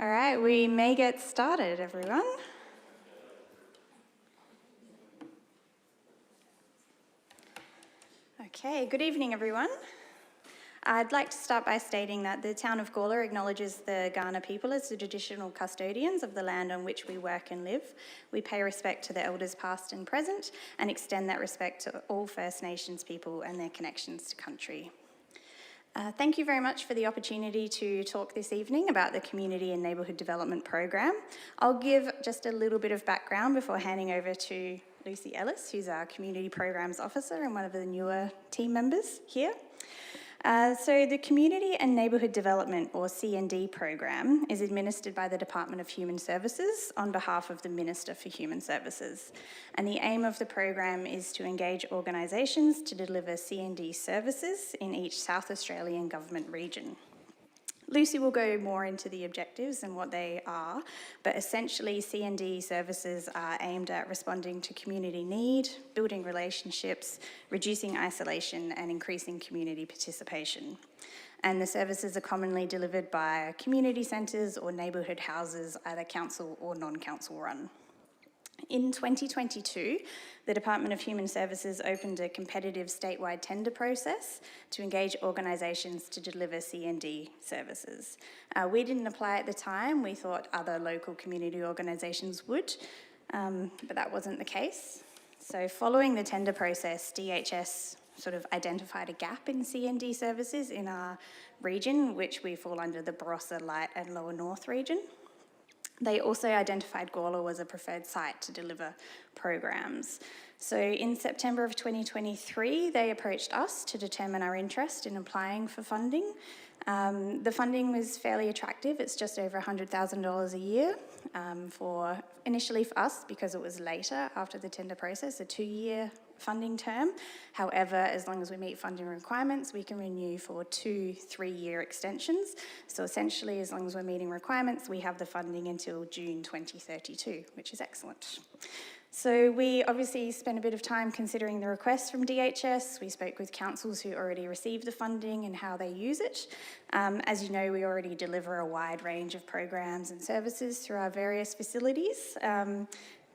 All right, we may get started, everyone. Okay, good evening, everyone. I'd like to start by stating that the town of Gawler acknowledges the Kaurna people as the traditional custodians of the land on which we work and live. We pay respect to the elders past and present and extend that respect to all First Nations people and their connections to country. Thank you very much for the opportunity to talk this evening about the Community and Neighbourhood Development Program. I'll give just a little bit of background before handing over to Lucy Ellis, who's our Community Programs Officer and one of the newer team members here. So the Community and Neighbourhood Development, or C&D program, is administered by the Department of Human Services on behalf of the Minister for Human Services. And the aim of the program is to engage organisations to deliver C&D services in each South Australian government region. Lucy will go more into the objectives and what they are, but essentially C&D services are aimed at responding to community need, building relationships, reducing isolation and increasing community participation. And the services are commonly delivered by community centres or neighbourhood houses, either council or non-council run. In 2022, the Department of Human Services opened a competitive statewide tender process to engage organisations to deliver C&D services. We didn't apply at the time. We thought other local community organisations would, but that wasn't the case. So following the tender process, DHS sort of identified a gap in C&D services in our region, which we fall under the Barossa Light and Lower North region. They also identified Gawler as a preferred site to deliver programs. So in September of 2023, they approached us to determine our interest in applying for funding. The funding was fairly attractive. It's just over $100,000 a year initially for us, because it was later after the tender process, a 2-year funding term. However, as long as we meet funding requirements, we can renew for 2 3-year extensions. So essentially, as long as we're meeting requirements, we have the funding until June 2032, which is excellent. So we obviously spent a bit of time considering the request from DHS. We spoke with councils who already received the funding and how they use it. As you know, we already deliver a wide range of programs and services through our various facilities,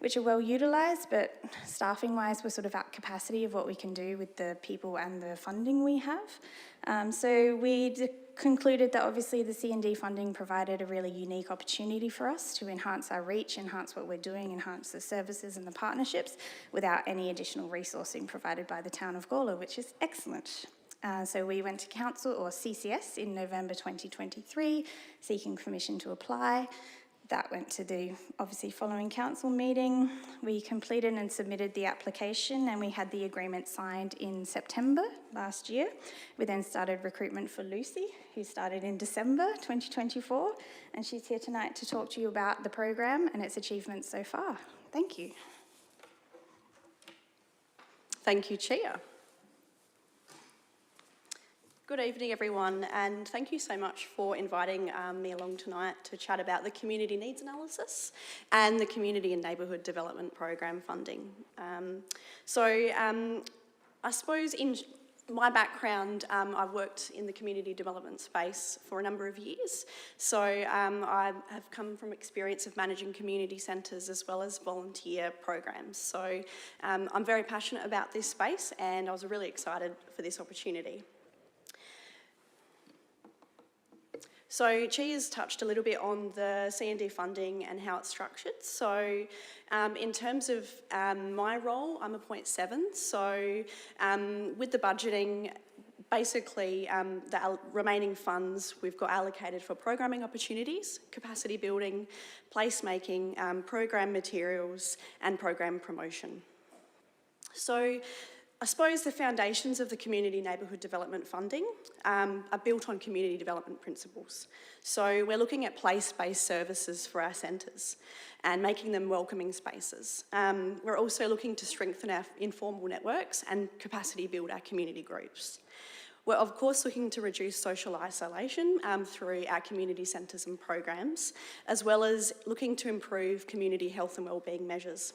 which are well utilised, but staffing-wise, we're sort of at capacity of what we can do with the people and the funding we have. So we concluded that obviously the C&D funding provided a really unique opportunity for us to enhance our reach, enhance what we're doing, enhance the services and the partnerships without any additional resourcing provided by the town of Gawler, which is excellent. So we went to council, or CCS, in November 2023, seeking permission to apply. That went to the, obviously, following council meeting. We completed and submitted the application, and we had the agreement signed in September last year. We then started recruitment for Lucy, who started in December 2024, and she's here tonight to talk to you about the program and its achievements so far. Thank you. Thank you, Chair. Good evening, everyone, and thank you so much for inviting me along tonight to chat about the Community Needs Analysis and the Community and Neighbourhood Development Program funding. I suppose in my background, I've worked in the community development space for a number of years. So I have come from experience of managing community centres as well as volunteer programs. So I'm very passionate about this space, and I was really excited for this opportunity. So Chi has touched a little bit on the C&D funding and how it's structured. So in terms of my role, I'm a 0.7. So with the budgeting, basically the remaining funds we've got allocated for programming opportunities, capacity building, placemaking, program materials and program promotion. So I suppose the foundations of the community neighbourhood development funding are built on community development principles. So we're looking at place-based services for our centres and making them welcoming spaces. We're also looking to strengthen our informal networks and capacity build our community groups. We're of course looking to reduce social isolation through our community centres and programs, as well as looking to improve community health and wellbeing measures.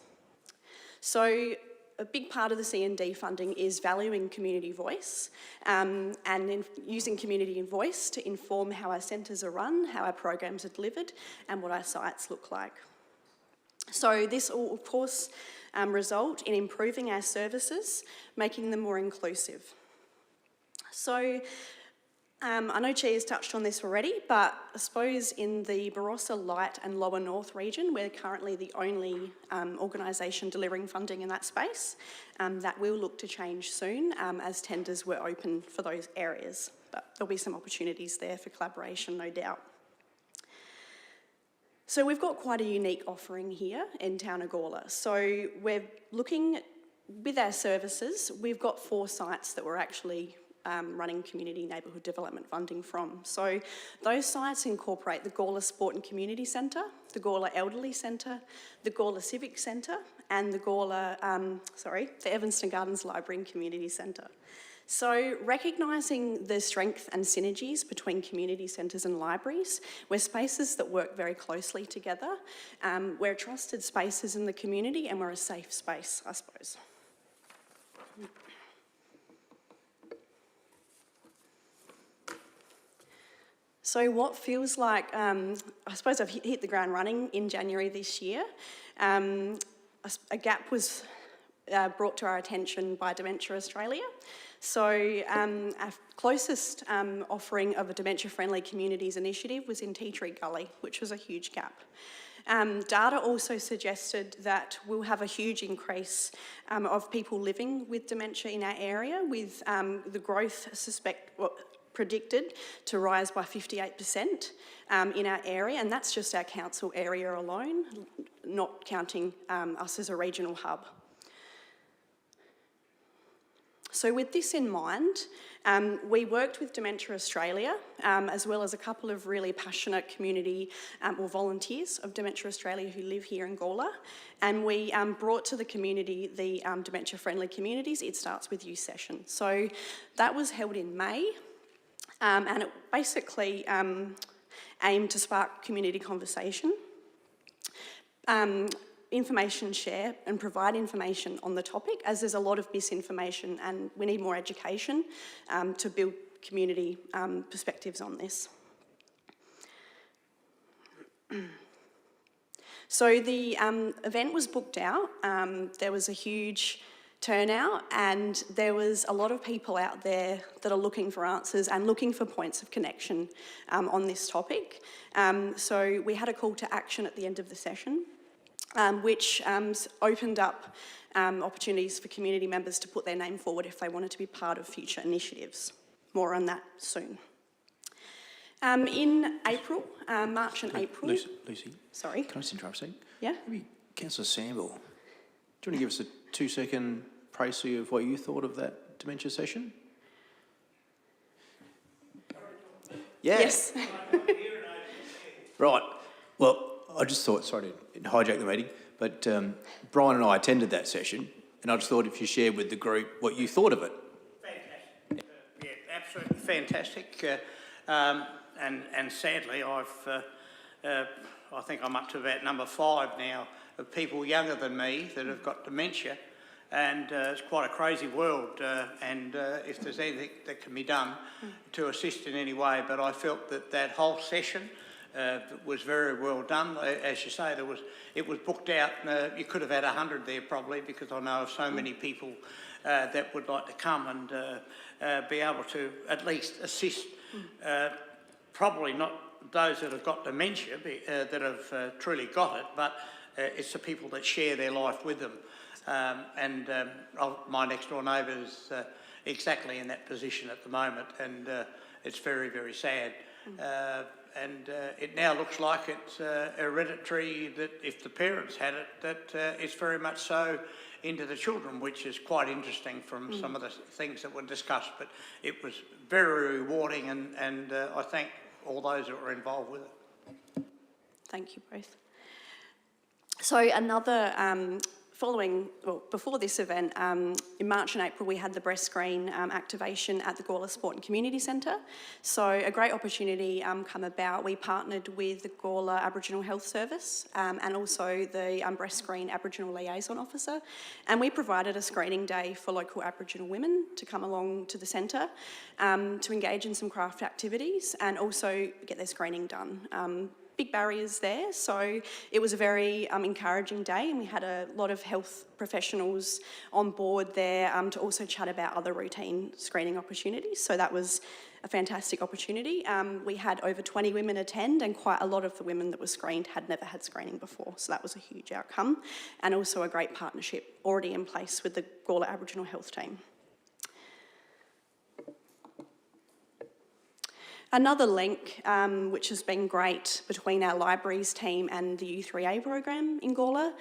So a big part of the C&D funding is valuing community voice and using community voice to inform how our centres are run, how our programs are delivered, and what our sites look like. So this will, of course, result in improving our services, making them more inclusive. So I know Chi has touched on this already, but I suppose in the Barossa Light and Lower North region, we're currently the only organisation delivering funding in that space. That will look to change soon as tenders were open for those areas, but there'll be some opportunities there for collaboration, no doubt. So we've got quite a unique offering here in Town of Gawler. So we're looking, with our services, we've got 4 sites that we're actually running community neighbourhood development funding from. So those sites incorporate the Gawler Sport and Community Centre, the Gawler Elderly Centre, the Gawler Civic Centre, and the Evanston Gardens Library and Community Centre. So recognising the strength and synergies between community centres and libraries, we're spaces that work very closely together. We're trusted spaces in the community and we're a safe space, I suppose. So what feels like, I suppose I've hit the ground running in January this year. A gap was brought to our attention by Dementia Australia. So our closest offering of a dementia-friendly communities initiative was in Tea Tree Gully, which was a huge gap. Data also suggested that we'll have a huge increase of people living with dementia in our area, with the growth predicted to rise by 58% in our area, and that's just our council area alone, not counting us as a regional hub. So with this in mind, we worked with Dementia Australia, as well as a couple of really passionate community or volunteers of Dementia Australia who live here in Gawler, and we brought to the community the Dementia Friendly Communities It Starts With You session. So that was held in May, and it basically aimed to spark community conversation, information share and provide information on the topic, as there's a lot of misinformation and we need more education to build community perspectives on this. So the event was booked out. There was a huge turnout and there was a lot of people out there that are looking for answers and looking for points of connection on this topic. So we had a call to action at the end of the session, which opened up opportunities for community members to put their name forward if they wanted to be part of future initiatives. More on that soon. In April, March and April... Lucy? Sorry? Can I just interrupt a second? Yeah? Maybe Councillor Samble, do you want to give us a 2-second précis of what you thought of that dementia session? Yeah. Yes. Right. Well, I just thought, sorry to hijack the meeting, but Brian and I attended that session, and I just thought if you shared with the group what you thought of it. Fantastic. Yeah, absolutely fantastic. And sadly, I think I'm up to about number 5 now of people younger than me that have got dementia, and it's quite a crazy world. And if there's anything that can be done to assist in any way, but I felt that whole session was very well done. As you say, it was booked out. You could have had 100 there probably, because I know of so many people that would like to come and be able to at least assist. Probably not those that have got dementia that have truly got it, but it's the people that share their life with them. My next door neighbour is exactly in that position at the moment, and it's very, very sad. And it now looks like it's hereditary, that if the parents had it, that it's very much so into the children, which is quite interesting from some of the things that were discussed. But it was very rewarding, and I thank all those that were involved with it. Thank you both. So another before this event, in March and April, we had the breast screen activation at the Gawler Sport and Community Centre. So a great opportunity come about. We partnered with the Gawler Aboriginal Health Service and also the Breast Screen Aboriginal Liaison Officer. And we provided a screening day for local Aboriginal women to come along to the centre to engage in some craft activities and also get their screening done. Big barriers there, so it was a very encouraging day, and we had a lot of health professionals on board there to also chat about other routine screening opportunities, so that was a fantastic opportunity. We had over 20 women attend, and quite a lot of the women that were screened had never had screening before, so that was a huge outcome, and also a great partnership already in place with the Gawler Aboriginal Health Team. Another link, which has been great between our libraries team and the U3A program in Gawler.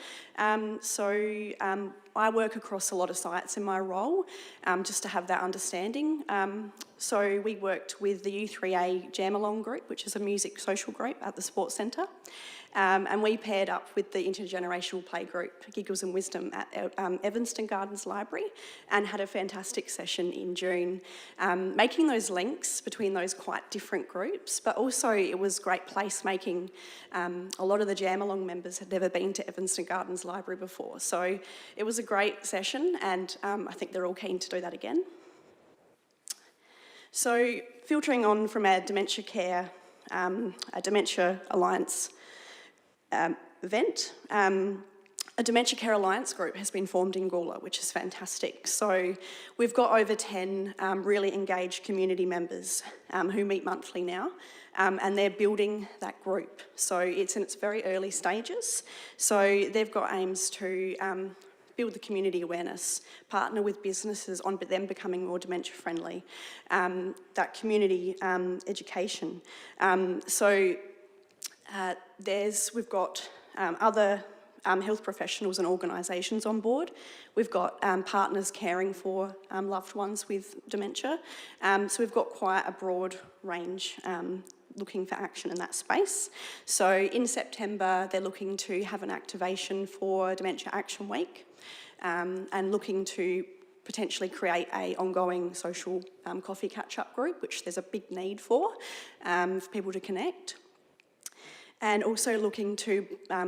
I work across a lot of sites in my role, just to have that understanding. So we worked with the U3A Jam Along group, which is a music social group at the Sports Centre. And we paired up with the intergenerational play group, Giggles and Wisdom, at Evanston Gardens Library, and had a fantastic session in June, making those links between those quite different groups, but also it was great placemaking. A lot of the Jam Along members had never been to Evanston Gardens Library before, so it was a great session, and I think they're all keen to do that again. So filtering on from our dementia care, a Dementia Alliance event. A Dementia Care Alliance group has been formed in Gawler, which is fantastic. So we've got over 10 really engaged community members who meet monthly now, and they're building that group. So it's in its very early stages. So they've got aims to build the community awareness, partner with businesses on them becoming more dementia friendly, that community education. We've got other health professionals and organisations on board. We've got partners caring for loved ones with dementia. So we've got quite a broad range looking for action in that space. So in September, they're looking to have an activation for Dementia Action Week and looking to potentially create a ongoing social coffee catch-up group, which there's a big need for people to connect. And also looking to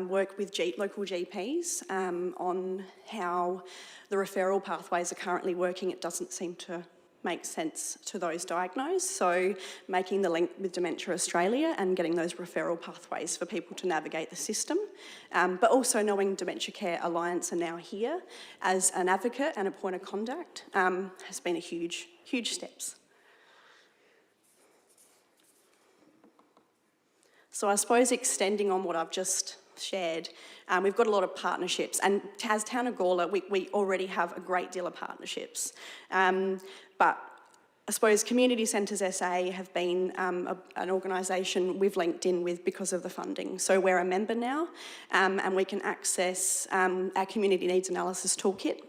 work with local GPs on how the referral pathways are currently working. It doesn't seem to make sense to those diagnosed, so making the link with Dementia Australia and getting those referral pathways for people to navigate the system, but also knowing Dementia Care Alliance are now here as an advocate and a point of contact has been a huge steps. So I suppose extending on what I've just shared, we've got a lot of partnerships, and as Town of Gawler, we already have a great deal of partnerships. But I suppose Community Centres SA have been an organisation we've linked in with because of the funding. So we're a member now, and we can access our Community Needs Analysis Toolkit.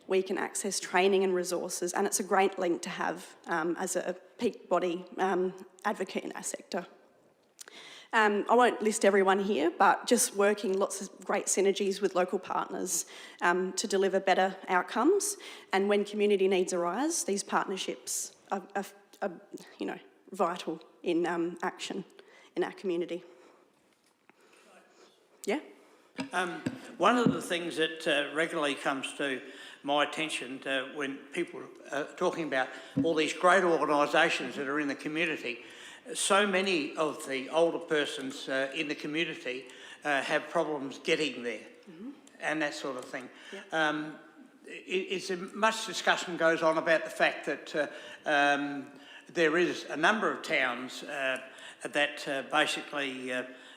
We can access training and resources, and it's a great link to have as a peak body advocate in our sector. I won't list everyone here, but just working lots of great synergies with local partners to deliver better outcomes. And when community needs arise, these partnerships are vital in action in our community. Yeah? One of the things that regularly comes to my attention when people are talking about all these great organisations that are in the community, so many of the older persons in the community have problems getting there and that sort of thing. Yep. Much discussion goes on about the fact that there is a number of towns that basically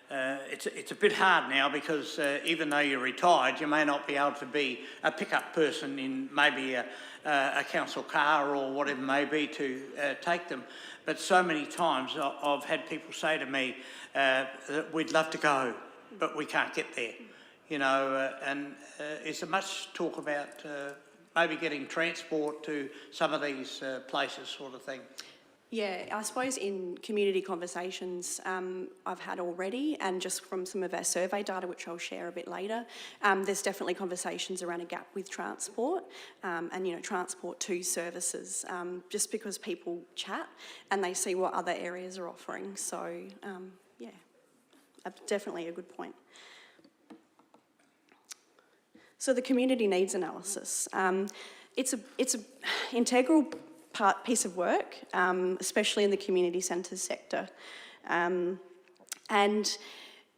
it's a bit hard now because even though you're retired, you may not be able to be a pickup person in maybe a council car or whatever it may be to take them. But so many times I've had people say to me that we'd love to go, but we can't get there. You know, is there much talk about maybe getting transport to some of these places, sort of thing? Yeah, I suppose in community conversations I've had already, and just from some of our survey data, which I'll share a bit later, there's definitely conversations around a gap with transport and, you know, transport to services, just because people chat and they see what other areas are offering. So, yeah, definitely a good point. So the community needs analysis, it's a integral piece of work, especially in the community centres sector. And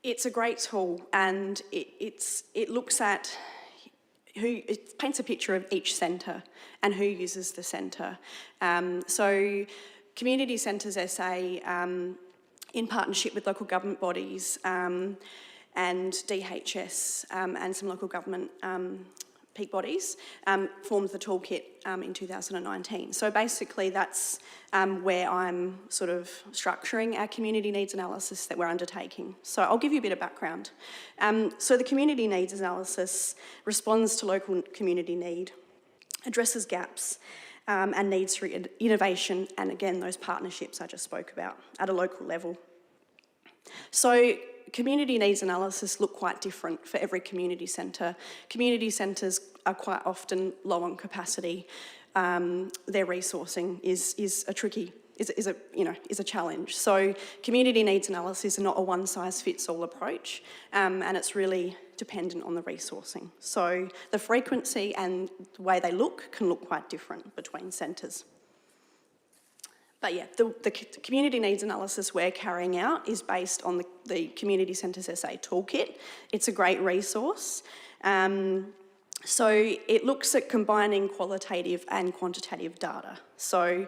it's a great tool, and it looks at it paints a picture of each centre and who uses the centre. So community centres SA, in partnership with local government bodies and DHS and some local government peak bodies, formed the toolkit in 2019. So basically that's where I'm sort of structuring our community needs analysis that we're undertaking. So I'll give you a bit of background. So the community needs analysis responds to local community need, addresses gaps and needs through innovation and, again, those partnerships I just spoke about at a local level. So community needs analysis look quite different for every community centre. Community centres are quite often low on capacity. Their resourcing is a challenge. So community needs analysis are not a one-size-fits-all approach, and it's really dependent on the resourcing. So the frequency and the way they look can look quite different between centres. But yeah, the community needs analysis we're carrying out is based on the Community Centres SA toolkit. It's a great resource. So it looks at combining qualitative and quantitative data. So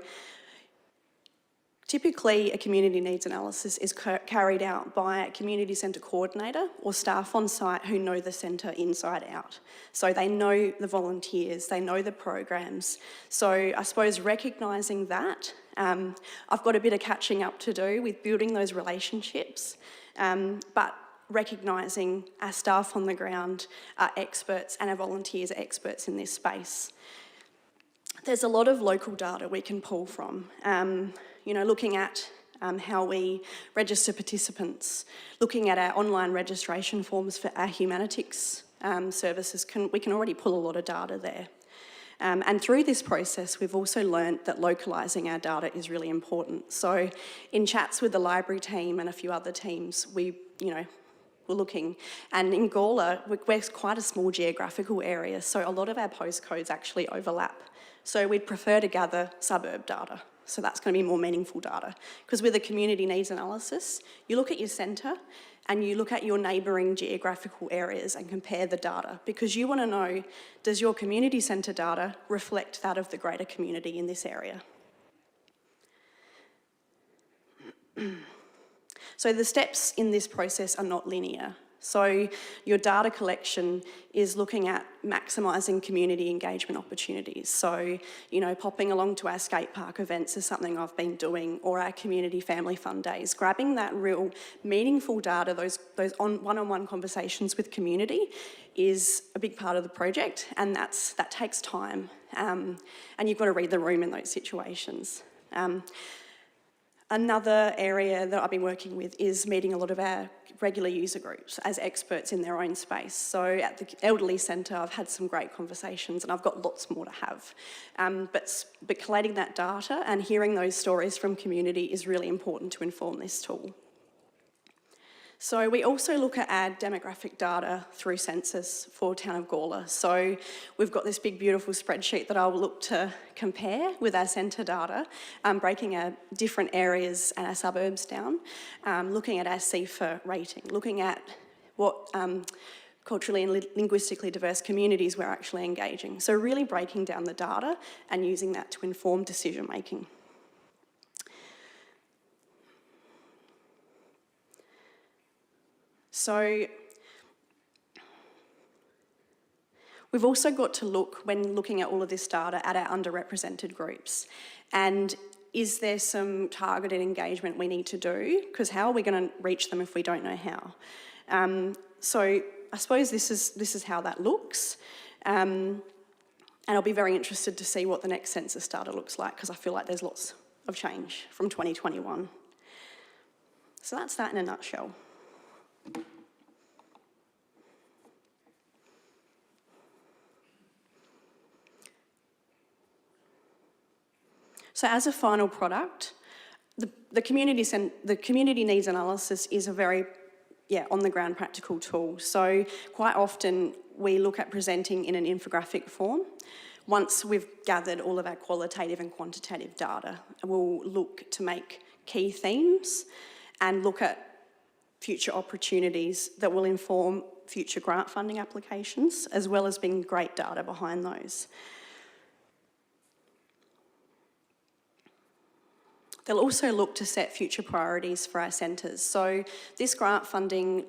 typically a community needs analysis is carried out by a community centre coordinator or staff on site who know the centre inside out. So they know the volunteers, they know the programs. So I suppose recognising that, I've got a bit of catching up to do with building those relationships, but recognising our staff on the ground are experts and our volunteers are experts in this space. There's a lot of local data we can pull from, looking at how we register participants, looking at our online registration forms for our humanities services. We can already pull a lot of data there. And through this process, we've also learnt that localising our data is really important. So in chats with the library team and a few other teams, we're looking. And in Gawler, we're quite a small geographical area, so a lot of our postcodes actually overlap. So we'd prefer to gather suburb data. So that's going to be more meaningful data. Because with a community needs analysis, you look at your centre and you look at your neighbouring geographical areas and compare the data, because you want to know, does your community centre data reflect that of the greater community in this area? So the steps in this process are not linear. So your data collection is looking at maximising community engagement opportunities. So, popping along to our skate park events is something I've been doing, or our community family fun days. Grabbing that real meaningful data, those one-on-one conversations with community is a big part of the project, and that takes time. And you've got to read the room in those situations. Another area that I've been working with is meeting a lot of our regular user groups as experts in their own space. So at the Elderly Centre, I've had some great conversations, and I've got lots more to have. But collating that data and hearing those stories from community is really important to inform this tool. So we also look at our demographic data through census for Town of Gawler. So we've got this big, beautiful spreadsheet that I'll look to compare with our centre data, breaking our different areas and our suburbs down, looking at our CFA rating, looking at what culturally and linguistically diverse communities we're actually engaging. So really breaking down the data and using that to inform decision making. So we've also got to look, when looking at all of this data, at our underrepresented groups. And is there some targeted engagement we need to do? Because how are we going to reach them if we don't know how? So I suppose this is how that looks. And I'll be very interested to see what the next census data looks like, because I feel like there's lots of change from 2021. So that's that in a nutshell. So as a final product, the community needs analysis is a very on-the-ground practical tool. So quite often we look at presenting in an infographic form. Once we've gathered all of our qualitative and quantitative data, we'll look to make key themes and look at future opportunities that will inform future grant funding applications, as well as being great data behind those. They'll also look to set future priorities for our centres. So this grant funding,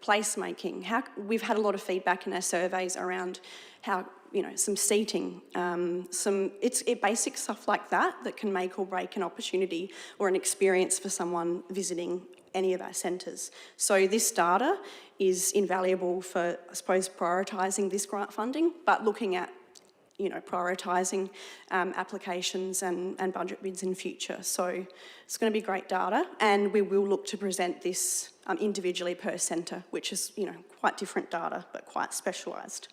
placemaking, we've had a lot of feedback in our surveys around how, some seating, it's basic stuff like that can make or break an opportunity or an experience for someone visiting any of our centres. So this data is invaluable for, I suppose, prioritising this grant funding, but looking at prioritising applications and budget bids in future. So it's going to be great data, and we will look to present this individually per centre, which is, quite different data, but quite specialised.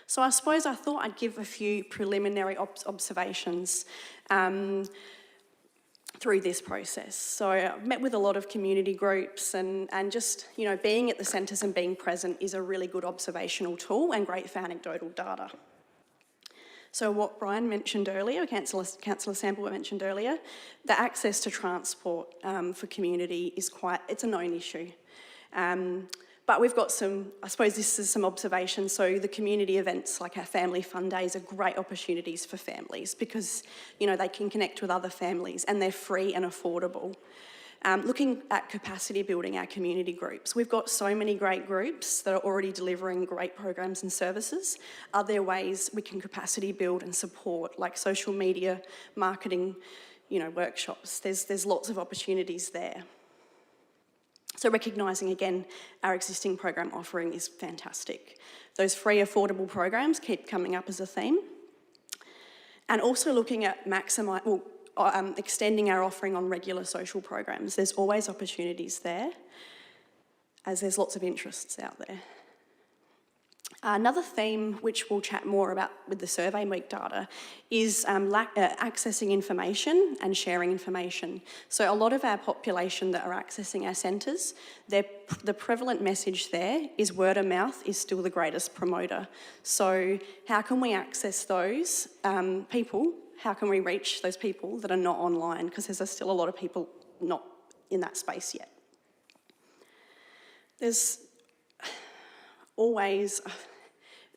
So I suppose I thought I'd give a few preliminary observations through this process. So I've met with a lot of community groups and just, being at the centres and being present is a really good observational tool and great for anecdotal data. So what Brian mentioned earlier, Councillor Sample mentioned earlier, the access to transport for community is it's a known issue. But we've got I suppose this is some observations. So the community events like our family fun days are great opportunities for families because, they can connect with other families and they're free and affordable. Looking at capacity building our community groups, we've got so many great groups that are already delivering great programs and services. Are there ways we can capacity build and support, like social media, marketing, workshops? There's lots of opportunities there. So recognising, again, our existing program offering is fantastic. Those free, affordable programs keep coming up as a theme. And also looking at extending our offering on regular social programs. There's always opportunities there, as there's lots of interests out there. Another theme, which we'll chat more about with the Survey Week data, is accessing information and sharing information. So a lot of our population that are accessing our centres, the prevalent message there is word of mouth is still the greatest promoter. So how can we access those people? How can we reach those people that are not online? Because there's still a lot of people not in that space yet. There's always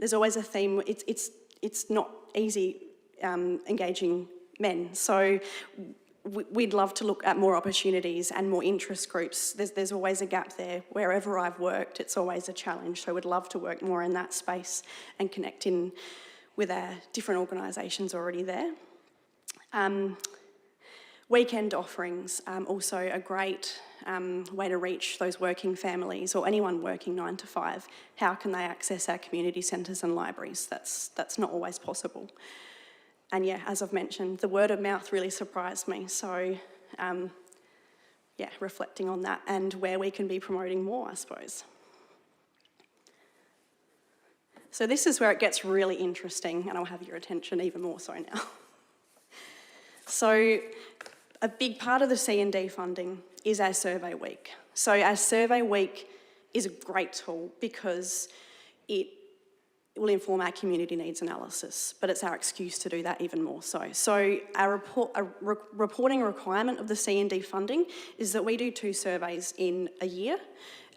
a theme. It's not easy engaging men. So we'd love to look at more opportunities and more interest groups. There's always a gap there. Wherever I've worked, it's always a challenge. So we'd love to work more in that space and connect in with our different organisations already there. Weekend offerings, also a great way to reach those working families or anyone working 9 to 5. How can they access our community centres and libraries? That's not always possible. And as I've mentioned, the word of mouth really surprised me. So reflecting on that and where we can be promoting more, I suppose. So this is where it gets really interesting, and I'll have your attention even more so now. So a big part of the C&D funding is our Survey Week. So our Survey Week is a great tool because it will inform our community needs analysis, but it's our excuse to do that even more so. So our reporting requirement of the C&D funding is that we do 2 surveys in a year,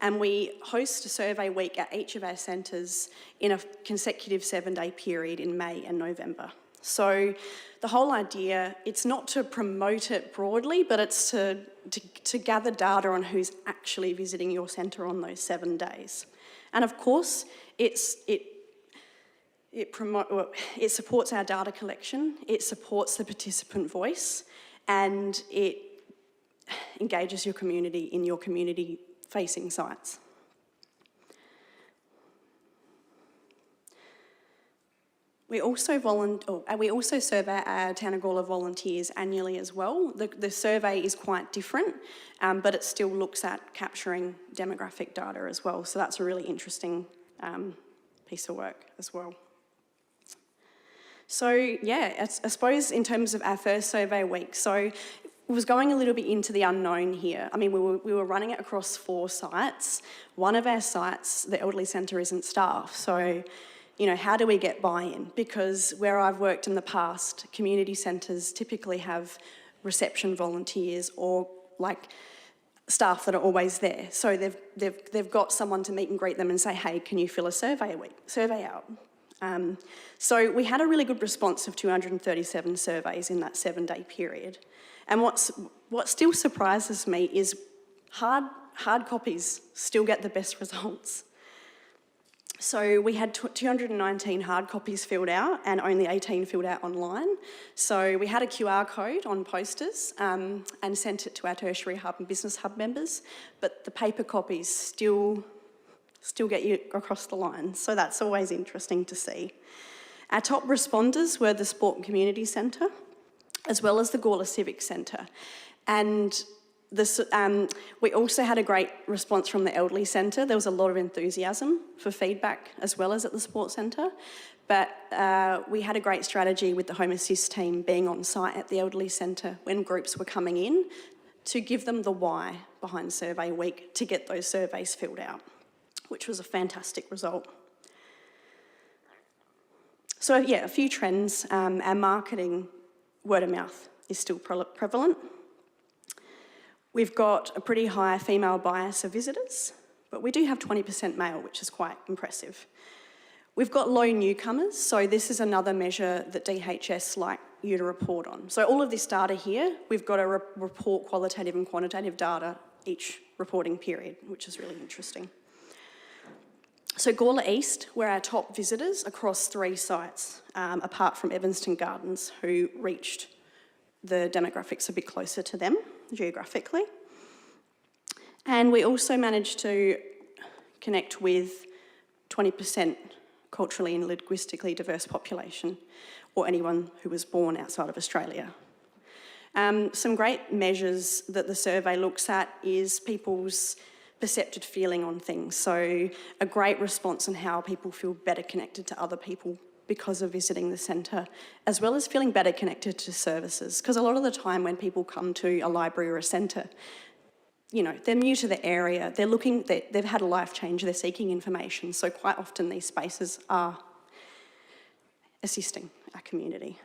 and we host a Survey Week at each of our centres in a consecutive 7-day period in May and November. So the whole idea, it's not to promote it broadly, but it's to gather data on who's actually visiting your centre on those 7 days. And of course, it supports our data collection, it supports the participant voice, and it engages your community in your community-facing sites. We also survey our Town of Gawler volunteers annually as well. The survey is quite different, but it still looks at capturing demographic data as well. So that's a really interesting piece of work as well. So yeah, I suppose in terms of our first survey week, so it was going a little bit into the unknown here. I mean, we were running it across 4 sites. One of our sites, the elderly centre, isn't staffed. So, you know, how do we get buy-in? Because where I've worked in the past, community centres typically have reception volunteers or like staff that are always there. So they've got someone to meet and greet them and say, hey, can you fill a survey out? So we had a really good response of 237 surveys in that 7-day period. And what still surprises me is hard copies still get the best results. So we had 219 hard copies filled out and only 18 filled out online. So we had a QR code on posters and sent it to our tertiary hub and business hub members, but the paper copies still get you across the line. So that's always interesting to see. Our top responders were the Sport and Community Centre, as well as the Gawler Civic Centre. And we also had a great response from the Elderly Centre. There was a lot of enthusiasm for feedback as well as at the Sports Centre. But we had a great strategy with the Home Assist team being on site at the Elderly Centre when groups were coming in to give them the why behind Survey Week to get those surveys filled out, which was a fantastic result. So yeah, a few trends. Our marketing, word of mouth, is still prevalent. We've got a pretty high female bias of visitors, but we do have 20% male, which is quite impressive. We've got low newcomers, so this is another measure that DHS like you to report on. So all of this data here, we've got to report qualitative and quantitative data each reporting period, which is really interesting. So Gawler East were our top visitors across 3 sites, apart from Evanston Gardens, who reached the demographics a bit closer to them geographically. And we also managed to connect with 20% culturally and linguistically diverse population, or anyone who was born outside of Australia. Some great measures that the survey looks at is people's perceptive feeling on things. So a great response on how people feel better connected to other people because of visiting the centre, as well as feeling better connected to services. Because a lot of the time when people come to a library or a centre, you know, they're new to the area, they've had a life change, they're seeking information. So quite often these spaces are assisting our community.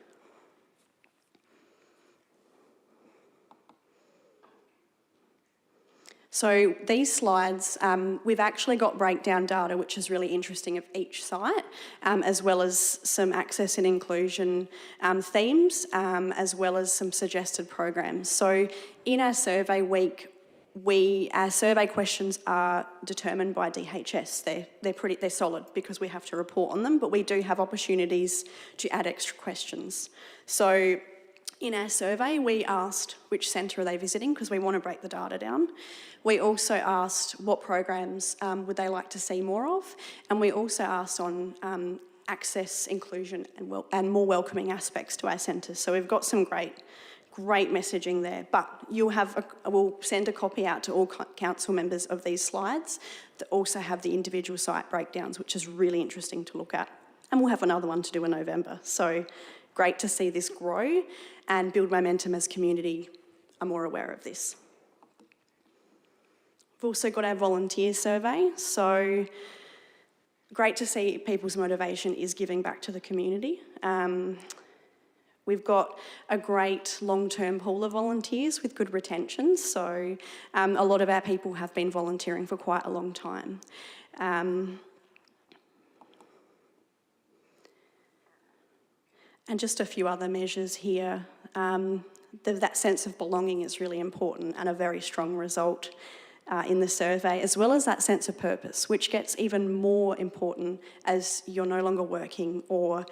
So these slides, we've actually got breakdown data, which is really interesting, of each site, as well as some access and inclusion themes, as well as some suggested programs. So in our survey week, our survey questions are determined by DHS. They're solid because we have to report on them, but we do have opportunities to add extra questions. So in our survey, we asked which centre are they visiting, because we want to break the data down. We also asked what programs would they like to see more of, and we also asked on access, inclusion and more welcoming aspects to our centres. So we've got some great messaging there, but we'll send a copy out to all council members of these slides that also have the individual site breakdowns, which is really interesting to look at. And we'll have another one to do in November. So great to see this grow and build momentum as community are more aware of this. We've also got our volunteer survey. So great to see people's motivation is giving back to the community. We've got a great long-term pool of volunteers with good retention. So a lot of our people have been volunteering for quite a long time. And just a few other measures here. That sense of belonging is really important and a very strong result in the survey, as well as that sense of purpose, which gets even more important as you're no longer working or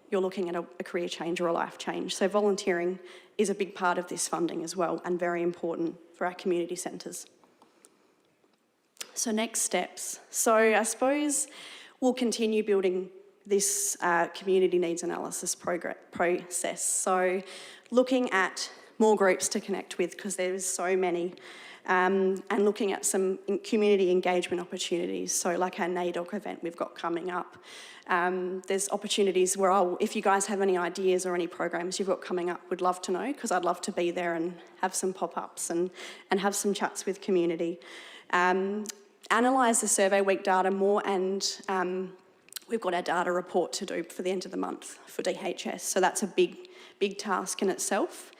you're looking at a career change or a life change. So volunteering is a big part of this funding as well, and very important for our community centres. So next steps. So I suppose we'll continue building this community needs analysis process. So looking at more groups to connect with, because there's so many, and looking at some community engagement opportunities. So like our NAIDOC event we've got coming up. There's opportunities where if you guys have any ideas or any programs you've got coming up, would love to know, because I'd love to be there and have some pop-ups and have some chats with community. Analyse the survey week data more, and we've got our data report to do for the end of the month for DHS. So that's a big task in itself.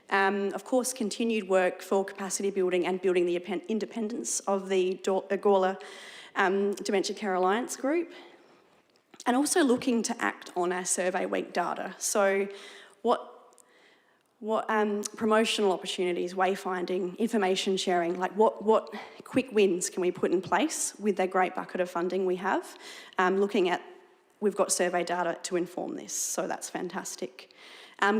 Of course, continued work for capacity building and building the independence of the Gawler Dementia Care Alliance group. And also looking to act on our survey week data. So what promotional opportunities, wayfinding, information sharing, like what quick wins can we put in place with the great bucket of funding we have? Looking at, we've got survey data to inform this, so that's fantastic.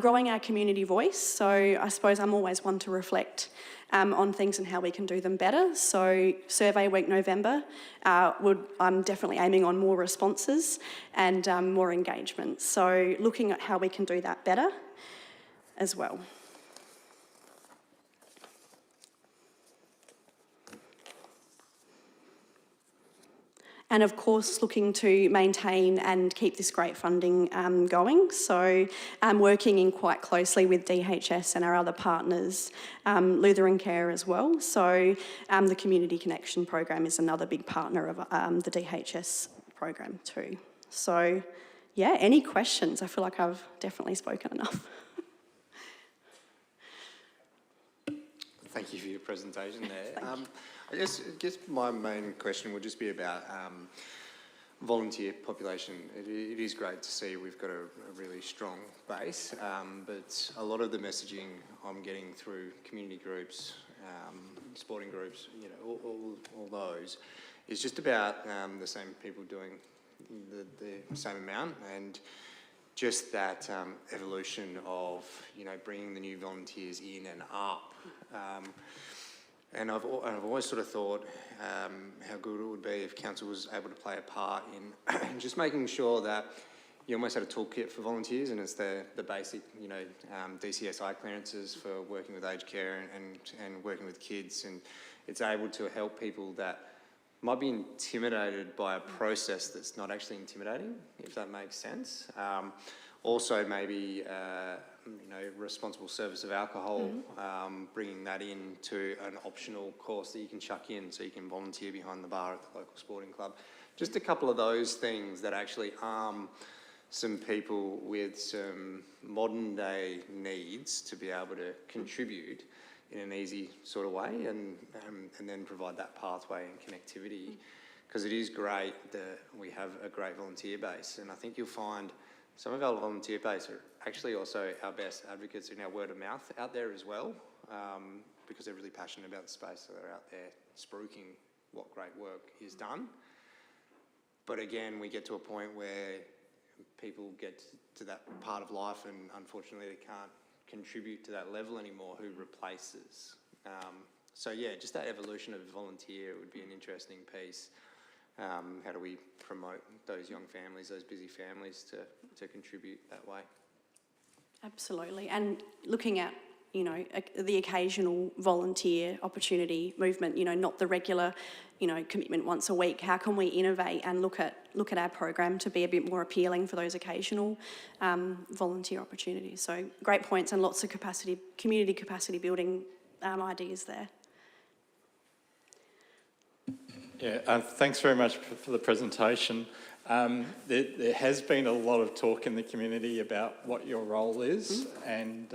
Growing our community voice, so I suppose I'm always one to reflect on things and how we can do them better. So Survey Week November, I'm definitely aiming on more responses and more engagement. So looking at how we can do that better as well. And of course, looking to maintain and keep this great funding going. So working in quite closely with DHS and our other partners, Lutheran Care as well. So the Community Connection program is another big partner of the DHS program too. So yeah, any questions? I feel like I've definitely spoken enough. Thank you for your presentation there. I guess my main question would just be about volunteer population. It is great to see we've got a really strong base, but a lot of the messaging I'm getting through community groups, sporting groups, you know, all those, is just about the same people doing the same amount, and just that evolution of, you know, bringing the new volunteers in and up. And I've always sort of thought how good it would be if council was able to play a part in just making sure that you almost had a toolkit for volunteers, and it's the basic, you know, DCSI clearances for working with aged care and working with kids, and it's able to help people that might be intimidated by a process that's not actually intimidating, if that makes sense. Also, maybe you know, responsible service of alcohol, bringing that into an optional course that you can chuck in, so you can volunteer behind the bar at the local sporting club. Just a couple of those things that actually arm some people with some modern day needs to be able to contribute in an easy sort of way, and then provide that pathway and connectivity, because it is great that we have a great volunteer base, and I think you'll find some of our volunteer base are actually also our best advocates in our word of mouth out there as well, because they're really passionate about the space, so they're out there spruiking what great work is done. But again, we get to a point where people get to that part of life and unfortunately they can't contribute to that level anymore, who replaces. So yeah, just that evolution of volunteer would be an interesting piece. How do we promote those young families, those busy families to contribute that way? Absolutely, and looking at, you know, the occasional volunteer opportunity movement, you know, not the regular, you know, commitment once a week. How can we innovate and look at our program to be a bit more appealing for those occasional volunteer opportunities? So great points, and lots of community capacity building ideas there. Yeah, thanks very much for the presentation. There has been a lot of talk in the community about what your role is, and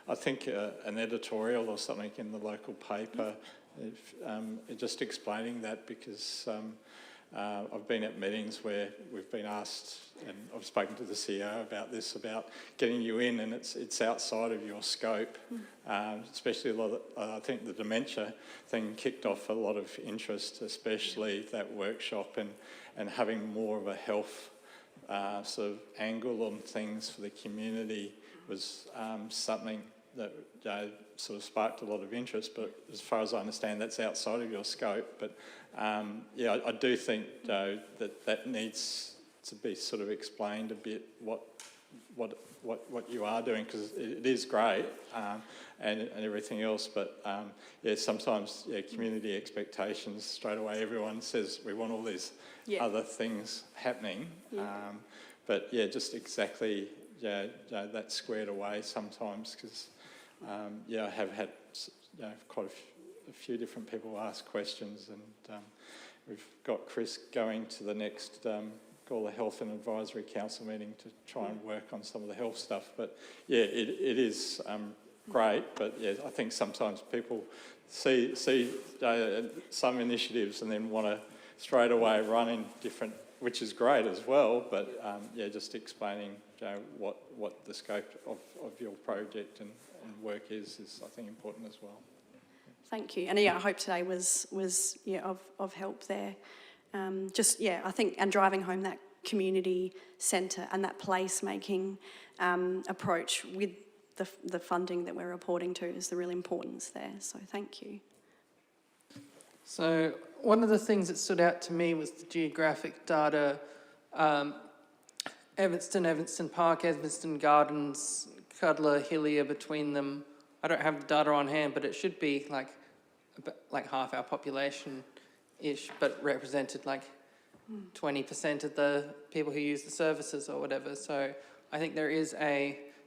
I think an editorial or something in the local paper, just explaining that, because I've been at meetings where we've been asked, and I've spoken to the CEO about this, about getting you in, and it's outside of your scope, especially a lot of, I think the dementia thing kicked off a lot of interest, especially that workshop, and having more of a health sort of angle on things for the community was something that sort of sparked a lot of interest, but as far as I understand, that's outside of your scope. But yeah, I do think that needs to be sort of explained a bit what you are doing, because it is great, and everything else, but yeah, sometimes community expectations, straight away everyone says we want all these other things happening, but yeah, just exactly that squared away sometimes, because I have had quite a few different people ask questions, and we've got Chris going to the next Gawler Health and Advisory Council meeting to try and work on some of the health stuff. But yeah, it is great, but yeah, I think sometimes people see some initiatives and then want to straight away run in different, which is great as well, but just explaining what the scope of your project and work is I think important as well. Thank you. And I hope today was of help there. I think, and driving home that community centre and that place-making approach with the funding that we're reporting to is the real importance there. So thank you. So one of the things that stood out to me was the geographic data. Evanston Park, Evanston Gardens, Cuddler, Hillier, between them. I don't have the data on hand, but it should be like half our population-ish, but represented like 20% of the people who use the services or whatever. So I think there is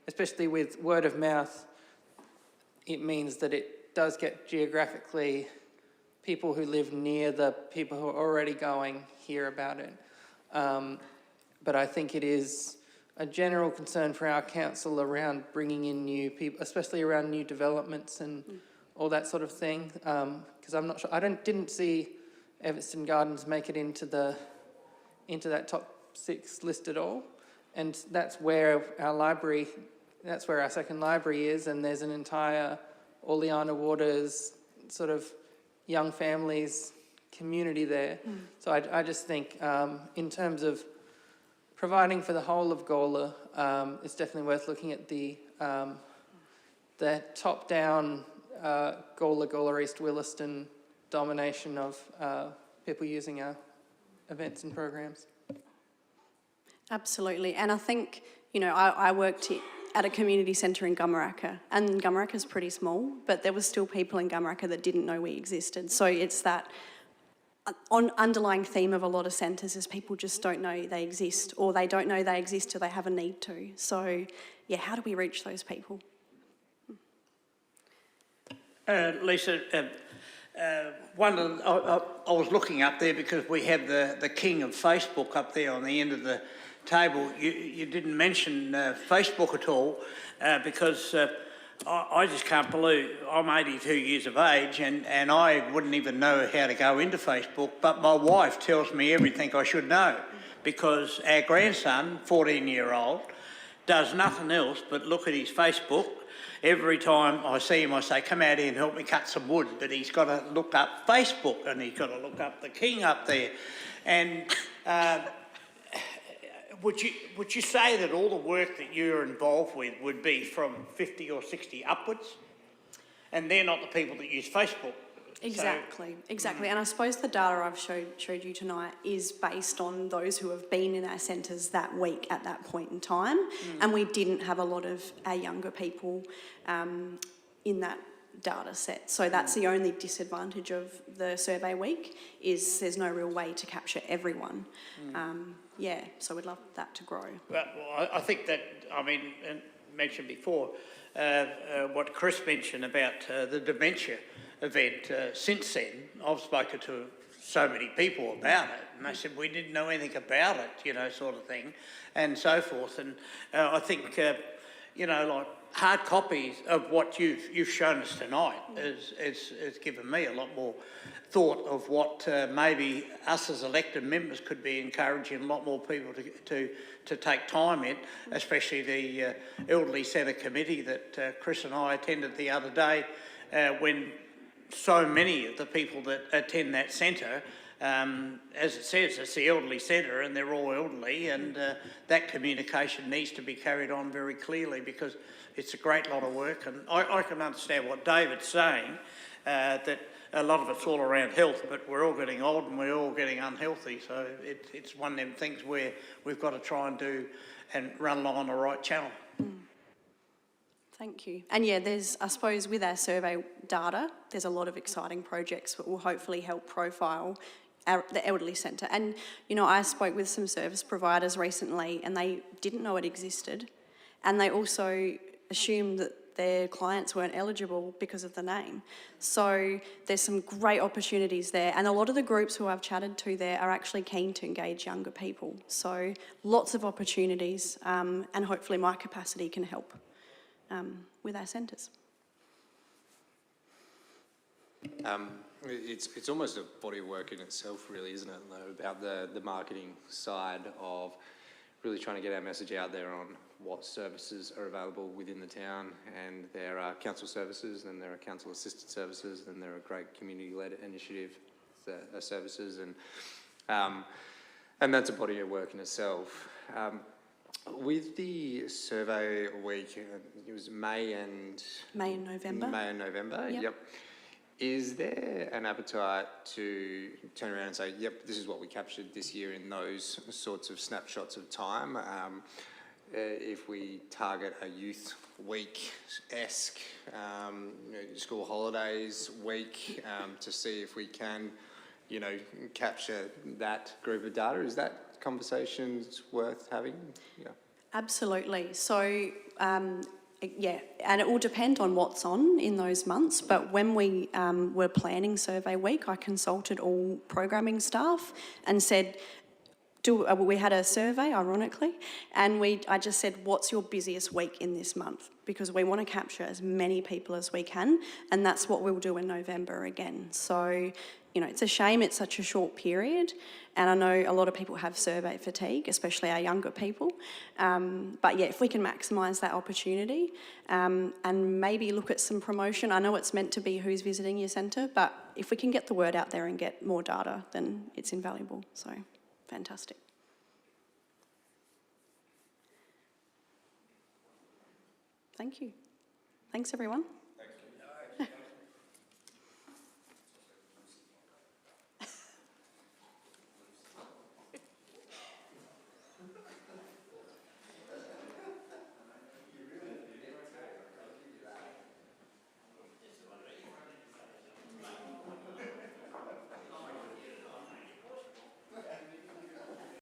especially with word of mouth, it means that it does get geographically, people who live near the people who are already going hear about it. But I think it is a general concern for our council around bringing in new people, especially around new developments and all that sort of thing. Because I'm not sure, didn't see Evanston Gardens make it into that top 6 list at all. And that's where our second library is, and there's an entire Orleana Waters sort of young families community there. So I just think in terms of providing for the whole of Gawler, it's definitely worth looking at the top-down Gawler East Williston domination of people using our events and programs. Absolutely. And I think, I worked at a community centre in Gummaraka, and Gummaraka's pretty small, but there was still people in Gummaraka that didn't know we existed. So it's that underlying theme of a lot of centres is people just don't know they exist, or they don't know they exist till they have a need to. So, how do we reach those people? Lisa, I was looking up there because we have the king of Facebook up there on the end of the table. You didn't mention Facebook at all because I just can't believe I'm 82 years of age and I wouldn't even know how to go into Facebook, but my wife tells me everything I should know because our grandson, 14-year-old, does nothing else but look at his Facebook. Every time I see him, I say, come out here and help me cut some wood. But he's got to look up Facebook and he's got to look up the king up there. And would you say that all the work that you're involved with would be from 50 or 60 upwards? And they're not the people that use Facebook. Exactly. And I suppose the data I've showed you tonight is based on those who have been in our centres that week at that point in time. And we didn't have a lot of our younger people in that data set. So that's the only disadvantage of the survey week, is there's no real way to capture everyone. So we'd love that to grow. Well, I think that, mentioned before, what Chris mentioned about the dementia event. Since then, I've spoken to so many people about it, and they said we didn't know anything about it, sort of thing, and so forth. And I think, like hard copies of what you've shown us tonight has given me a lot more thought of what maybe us as elected members could be encouraging a lot more people to take time in, especially the Elderly Centre Committee that Chris and I attended the other day, when so many of the people that attend that centre, as it says, it's the elderly centre and they're all elderly, and that communication needs to be carried on very clearly because it's a great lot of work. And I can understand what David's saying, that a lot of it's all around health, but we're all getting old and we're all getting unhealthy. So it's one of them things where we've got to try and do and run along the right channel. Thank you. And yeah, there's, I suppose, with our survey data, there's a lot of exciting projects that will hopefully help profile the elderly centre. And, you know, I spoke with some service providers recently and they didn't know it existed. And they also assumed that their clients weren't eligible because of the name. So there's some great opportunities there. And a lot of the groups who I've chatted to there are actually keen to engage younger people. So lots of opportunities, and hopefully my capacity can help with our centres. It's almost a body of work in itself, really, isn't it, though, about the marketing side of really trying to get our message out there on what services are available within the town. And there are council services, and there are council assisted services, and there are great community-led initiative services, and that's a body of work in itself. With the survey week, it was May and November. May and November, yep. Is there an appetite to turn around and say, yep, this is what we captured this year in those sorts of snapshots of time? If we target a youth week-esque, school holidays week, to see if we can, capture that group of data, is that conversations worth having? Yeah. Absolutely. So, yeah, and it will depend on what's on in those months, but when we were planning Survey Week, I consulted all programming staff and said, we had a survey, ironically, and I just said, what's your busiest week in this month? Because we want to capture as many people as we can, and that's what we'll do in November again. So, it's a shame it's such a short period, and I know a lot of people have survey fatigue, especially our younger people. But yeah, if we can maximise that opportunity and maybe look at some promotion. I know it's meant to be who's visiting your centre, but if we can get the word out there and get more data, then it's invaluable. So, fantastic. Thank you. Thanks, everyone.